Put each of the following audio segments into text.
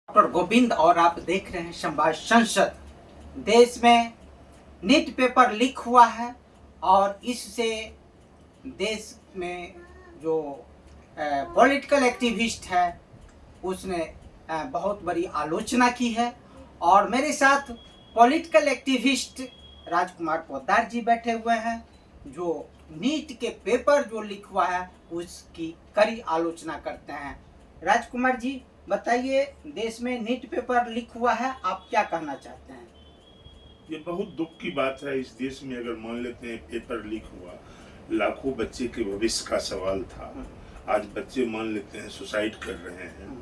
Doctor Govind और आप देख रहे हैं संवाद संसद। देश में नीट पेपर लीक हुआ है और इससे देश में जो पॉलिटिकल एक्टिविस्ट है उसने बहुत बड़ी आलोचना की है। और मेरे साथ पॉलिटिकल एक्टिविस्ट राजकुमार पोद्दार जी बैठे हुए हैं जो नीट के पेपर जो लीक हुआ है उसकी कड़ी आलोचना करते हैं। राजकुमार जी बताइए, देश में नीट पेपर लीक हुआ है, आप क्या कहना चाहते हैं? ये बहुत दुख की बात है इस देश में। अगर मान लेते हैं पेपर लीक हुआ, लाखों बच्चे के भविष्य का सवाल था। आज बच्चे मान लेते हैं सुसाइड कर रहे हैं।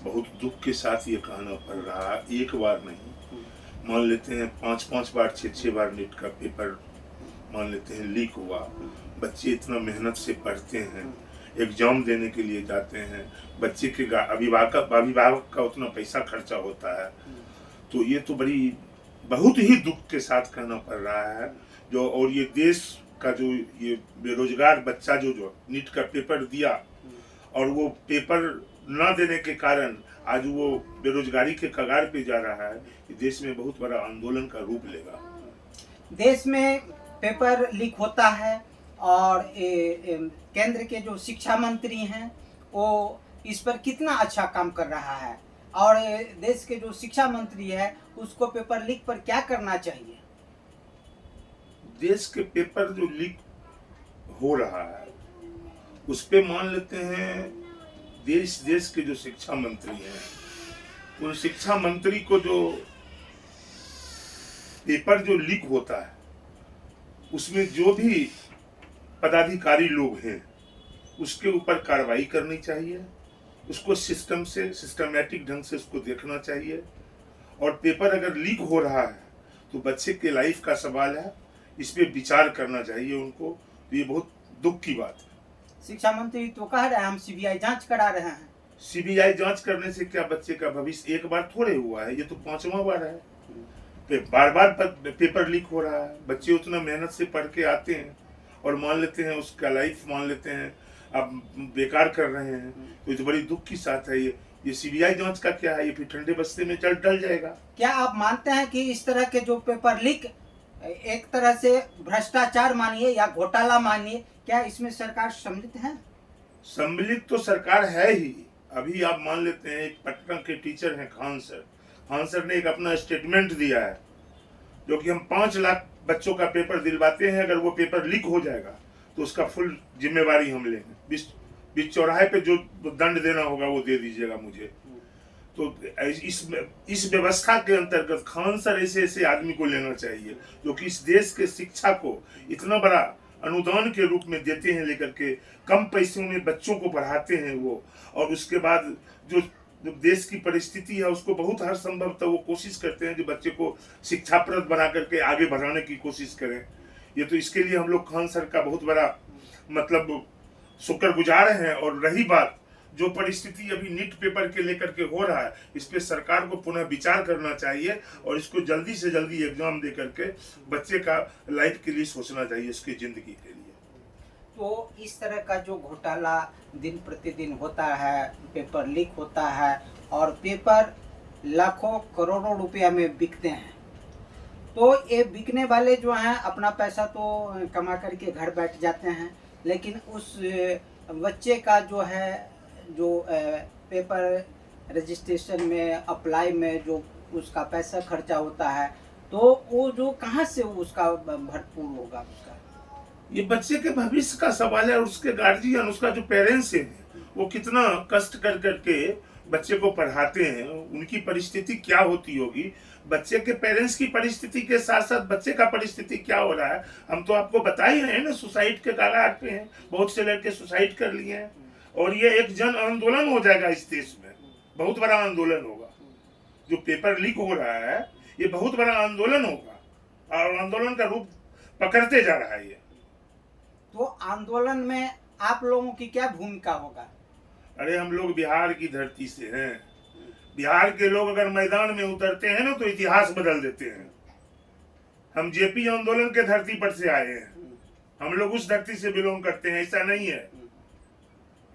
बहुत दुख के साथ ये कहना पड़ रहा है, एक बार नहीं, मान लेते हैं 5-5 बार 6-6 बार नीट का पेपर मान लेते हैं लीक हुआ। बच्चे इतना मेहनत से पढ़ते हैं, एग्जाम देने के लिए जाते हैं, बच्चे के अभिभावक का उतना पैसा खर्चा होता है। तो ये तो बहुत ही दुख के साथ कहना पड़ रहा है। जो और ये देश का जो ये बेरोजगार बच्चा जो नीट का पेपर दिया और वो पेपर ना देने के कारण आज वो बेरोजगारी के कगार पे जा रहा है, ये देश में बहुत बड़ा आंदोलन का रूप लेगा। देश में पेपर लीक होता है और केंद्र के जो शिक्षा मंत्री हैं वो इस पर कितना अच्छा काम कर रहा है और देश के जो शिक्षा मंत्री है उसको पेपर लीक पर क्या करना चाहिए? देश के पेपर जो लीक हो रहा है उस पे मान लेते हैं देश के जो शिक्षा मंत्री हैं, उन शिक्षा मंत्री को जो पेपर जो लीक होता है उसमें जो भी पदाधिकारी लोग हैं उसके ऊपर कार्रवाई करनी चाहिए। उसको सिस्टमैटिक ढंग से उसको देखना चाहिए। और पेपर अगर लीक हो रहा है तो बच्चे के लाइफ का सवाल है, इस पे विचार करना चाहिए उनको। तो ये बहुत दुख की बात है। शिक्षा मंत्री तो कह रहे हैं हम सीबीआई जांच करा रहे हैं। सीबीआई जांच करने से क्या बच्चे का भविष्य एक बार थोड़े हुआ है, ये तो 5वां बार है। बार बार पेपर लीक हो रहा है, बच्चे उतना मेहनत से पढ़ के आते हैं और मान लेते हैं उसका लाइफ मान लेते हैं अब बेकार कर रहे हैं। तो ये तो बड़ी दुख की बात है। ये सीबीआई जांच का क्या है, ये फिर ठंडे बस्ते में डल जाएगा। क्या आप मानते हैं कि इस तरह के जो पेपर लीक एक तरह से भ्रष्टाचार मानिए या घोटाला मानिए, क्या इसमें सरकार सम्मिलित है? सम्मिलित तो सरकार है ही। अभी आप मान लेते हैं एक पटना के टीचर हैं खान सर ने एक अपना स्टेटमेंट दिया है जो कि हम 5 लाख बच्चों का पेपर दिलवाते हैं, अगर वो पेपर लीक हो जाएगा तो उसका फुल जिम्मेवारी हम लेंगे। बीच चौराहे पे जो दंड देना होगा वो दे दीजिएगा मुझे। तो इस व्यवस्था के अंतर्गत खान सर ऐसे आदमी को लेना चाहिए जो कि इस देश के शिक्षा को इतना बड़ा अनुदान के रूप में देते हैं, लेकर के कम पैसों में बच्चों को पढ़ाते हैं वो। और उसके बाद जो देश की परिस्थिति है उसको बहुत हर संभव वो कोशिश करते हैं कि बच्चे को शिक्षाप्रद बना करके आगे बढ़ाने की कोशिश करें। ये तो इसके लिए हम लोग खान सर का बहुत बड़ा मतलब शुक्रगुजार हैं। और रही बात जो परिस्थिति अभी नीट पेपर के लेकर के हो रहा है, इस पे सरकार को पुनः विचार करना चाहिए और इसको जल्दी से जल्दी एग्जाम दे करके बच्चे का लाइफ के लिए सोचना चाहिए, उसकी जिंदगी के लिए। तो इस तरह का जो घोटाला दिन प्रतिदिन होता है, पेपर लीक होता है और पेपर लाखों करोड़ों रुपया में बिकते हैं, तो ये बिकने वाले जो हैं अपना पैसा तो कमा करके घर बैठ जाते हैं, लेकिन उस बच्चे का जो है जो पेपर रजिस्ट्रेशन में अप्लाई में जो उसका पैसा खर्चा होता है तो वो जो कहाँ से उसका भरपूर होगा उसका? ये बच्चे के भविष्य का सवाल है और उसके गार्जियन, उसका जो पेरेंट्स है वो कितना कष्ट कर करके बच्चे को पढ़ाते हैं, उनकी परिस्थिति क्या होती होगी। बच्चे के पेरेंट्स की परिस्थिति के साथ साथ बच्चे का परिस्थिति क्या हो रहा है हम तो आपको बता ही रहे हैं ना। सुसाइड के कगार पे हैं, बहुत से लड़के सुसाइड कर लिए हैं और ये एक जन आंदोलन हो जाएगा इस देश में, बहुत बड़ा आंदोलन होगा। जो पेपर लीक हो रहा है ये बहुत बड़ा आंदोलन होगा और आंदोलन का रूप पकड़ते जा रहा है ये। तो आंदोलन में आप लोगों की क्या भूमिका होगा? अरे हम लोग बिहार की धरती से हैं। बिहार के लोग अगर मैदान में उतरते हैं ना तो इतिहास बदल देते हैं। हम जेपी आंदोलन के धरती पर से आए हैं, हम लोग उस धरती से बिलोंग करते हैं, ऐसा नहीं है।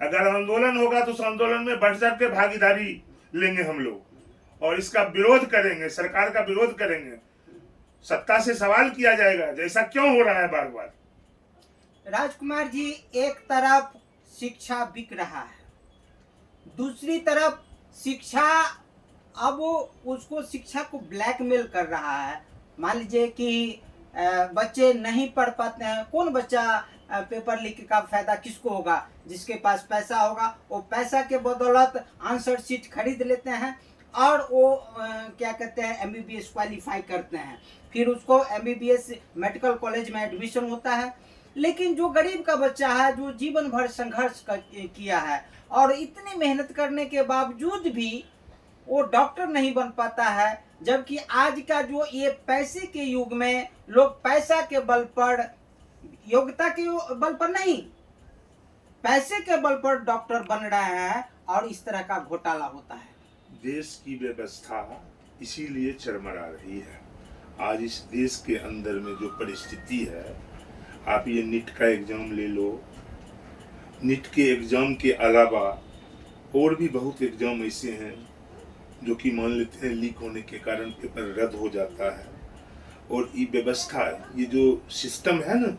अगर आंदोलन होगा तो उस आंदोलन में बढ़ चढ़ के भागीदारी लेंगे हम लोग। और इसका विरोध करेंगे, सरकार का विरोध करेंगे, सत्ता से सवाल किया जाएगा जैसा क्यों हो रहा है बार बार। राजकुमार जी, एक तरफ शिक्षा बिक रहा है, दूसरी तरफ शिक्षा अब उसको शिक्षा को ब्लैकमेल कर रहा है। मान लीजिए कि बच्चे नहीं पढ़ पाते हैं, कौन बच्चा पेपर लीक का फायदा किसको होगा? जिसके पास पैसा होगा वो पैसा के बदौलत आंसर शीट खरीद लेते हैं और वो क्या कहते हैं एमबीबीएस क्वालिफाई करते हैं, फिर उसको एमबीबीएस मेडिकल कॉलेज में एडमिशन होता है। लेकिन जो गरीब का बच्चा है, जो जीवन भर संघर्ष किया है और इतनी मेहनत करने के बावजूद भी वो डॉक्टर नहीं बन पाता है, जबकि आज का जो ये पैसे के युग में लोग पैसा के बल पर, योग्यता के बल पर नहीं, पैसे के बल पर डॉक्टर बन रहे हैं और इस तरह का घोटाला होता है। देश की व्यवस्था इसीलिए चरमरा रही है। आज इस देश के अंदर में जो परिस्थिति है, आप ये नीट का एग्जाम ले लो, नीट के एग्जाम के अलावा और भी बहुत एग्जाम ऐसे हैं जो कि मान लेते हैं लीक होने के कारण पेपर रद्द हो जाता है। और ये व्यवस्था, ये जो सिस्टम है ना,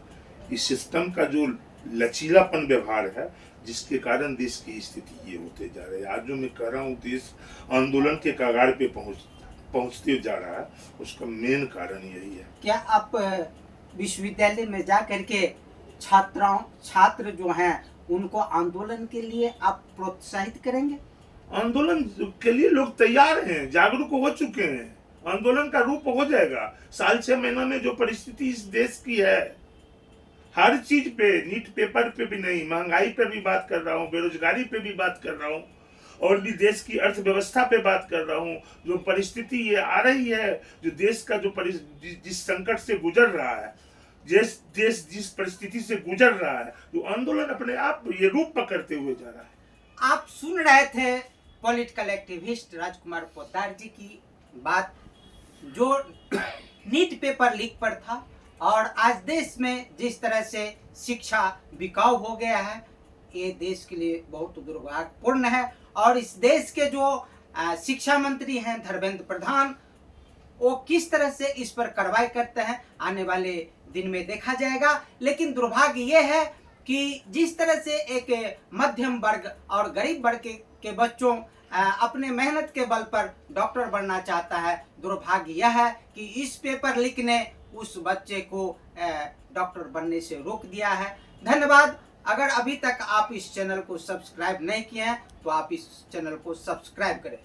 इस सिस्टम का जो लचीलापन व्यवहार है, जिसके कारण देश की स्थिति ये होते जा रही है। आज जो मैं कह रहा हूँ देश आंदोलन के कगार पे पहुंचते जा रहा है, उसका मेन कारण यही है। क्या आप विश्वविद्यालय में जा करके छात्र जो हैं उनको आंदोलन के लिए आप प्रोत्साहित करेंगे? आंदोलन के लिए लोग तैयार हैं, जागरूक हो चुके हैं, आंदोलन का रूप हो जाएगा। साल 6 महीना में जो परिस्थिति इस देश की है, हर चीज पे, नीट पेपर पे भी नहीं, महंगाई पे भी बात कर रहा हूँ, बेरोजगारी पे भी बात कर रहा हूँ, और भी देश की अर्थव्यवस्था पे बात कर रहा हूँ। जो परिस्थिति ये आ रही है, जो देश का जो जिस संकट से गुजर रहा है, देश जिस परिस्थिति से गुजर रहा है, जो आंदोलन अपने आप ये रूप पकड़ते हुए जा रहा है। आप सुन रहे थे पॉलिटिकल एक्टिविस्ट राजकुमार पोद्दार जी की बात, जो नीट पेपर लीक पर था। और आज देश में जिस तरह से शिक्षा बिकाऊ हो गया है, ये देश के लिए बहुत दुर्भाग्यपूर्ण है। और इस देश के जो शिक्षा मंत्री हैं धर्मेंद्र प्रधान, वो किस तरह से इस पर कार्रवाई करते हैं आने वाले दिन में देखा जाएगा। लेकिन दुर्भाग्य ये है कि जिस तरह से एक मध्यम वर्ग और गरीब वर्ग के बच्चों अपने मेहनत के बल पर डॉक्टर बनना चाहता है, दुर्भाग्य यह है कि इस पेपर लीक ने उस बच्चे को डॉक्टर बनने से रोक दिया है। धन्यवाद। अगर अभी तक आप इस चैनल को सब्सक्राइब नहीं किए हैं तो आप इस चैनल को सब्सक्राइब करें।